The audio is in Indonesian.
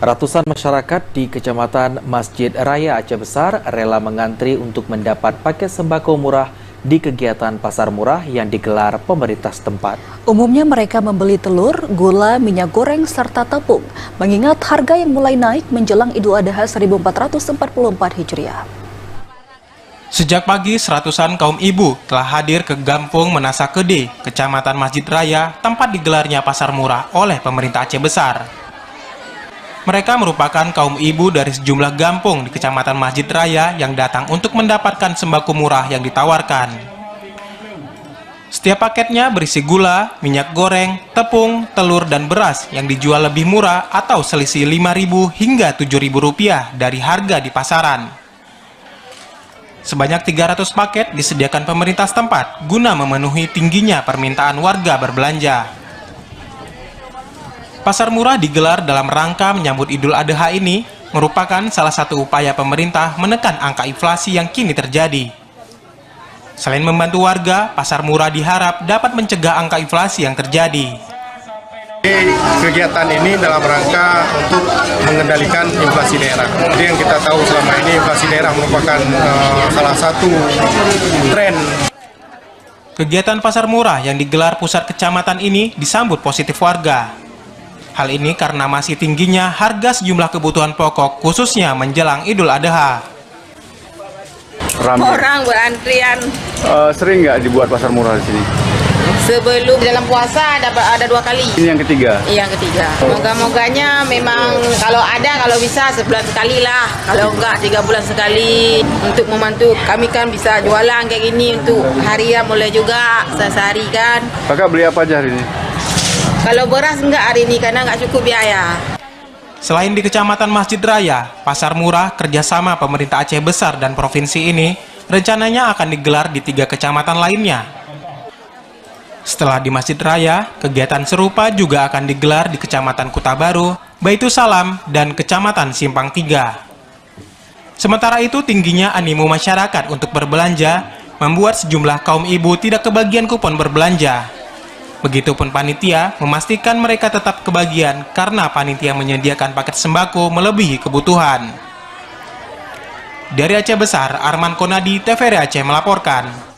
Ratusan masyarakat di Kecamatan Masjid Raya Aceh Besar rela mengantri untuk mendapat paket sembako murah di kegiatan pasar murah yang digelar pemerintah setempat. Umumnya mereka membeli telur, gula, minyak goreng, serta tepung, mengingat harga yang mulai naik menjelang Idul Adha 1444 Hijriah. Sejak pagi, seratusan kaum ibu telah hadir ke Gampung Menasa Kede, Kecamatan Masjid Raya, tempat digelarnya pasar murah oleh pemerintah Aceh Besar. Mereka merupakan kaum ibu dari sejumlah gampung di Kecamatan Masjid Raya yang datang untuk mendapatkan sembako murah yang ditawarkan. Setiap paketnya berisi gula, minyak goreng, tepung, telur, dan beras yang dijual lebih murah atau selisih Rp5.000 hingga Rp7.000 dari harga di pasaran. Sebanyak 300 paket disediakan pemerintah setempat guna memenuhi tingginya permintaan warga berbelanja. Pasar murah digelar dalam rangka menyambut Idul Adha ini merupakan salah satu upaya pemerintah menekan angka inflasi yang kini terjadi. Selain membantu warga, pasar murah diharap dapat mencegah angka inflasi yang terjadi. Kegiatan ini dalam rangka untuk mengendalikan inflasi daerah. Jadi yang kita tahu selama ini inflasi daerah merupakan salah satu tren. Kegiatan pasar murah yang digelar pusat kecamatan ini disambut positif warga. Hal ini karena masih tingginya harga sejumlah kebutuhan pokok khususnya menjelang Idul Adha. Orang berantrian. Sering nggak dibuat pasar murah di sini? Sebelum dalam puasa ada 2 kali. Ini yang ketiga? Yang ketiga. Moga-moganya memang kalau bisa sebulan sekali lah. Kalau enggak 3 bulan sekali. Untuk membantu kami kan bisa jualan kayak gini untuk harian mulai juga sehari kan. Kakak beli apa aja hari ini? Kalau beras enggak hari ini karena enggak cukup biaya. Selain di Kecamatan Masjid Raya, pasar murah kerjasama pemerintah Aceh Besar dan provinsi ini rencananya akan digelar di 3 kecamatan lainnya. Setelah di Masjid Raya, kegiatan serupa juga akan digelar di Kecamatan Kuta Baru, Baitusalam, dan Kecamatan Simpang 3. Sementara itu, tingginya animo masyarakat untuk berbelanja membuat sejumlah kaum ibu tidak kebagian kupon berbelanja. Begitupun panitia memastikan mereka tetap kebagian karena panitia menyediakan paket sembako melebihi kebutuhan. Dari Aceh Besar, Arman Konadi, TVRI Aceh melaporkan.